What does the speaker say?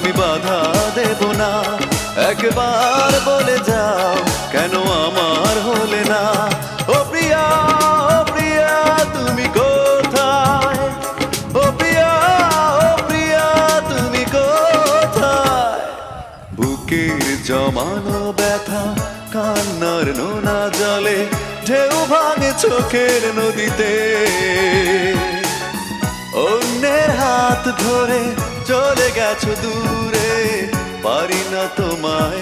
আমি বাধা দেব না। একবার বলে যাও কেন আমার হলে না। ও প্রিয়া, ও প্রিয়া তুমি কোথায়? ও প্রিয়া, ও প্রিয়া তুমি কোথায়? বুকের জমানো ব্যথা কান্নার নোনা জলে ঢেউ ভাঙে চোখের নদীতে। অন্যের হাত ধরে চলে গেছো দূরে, পারি না তোমায়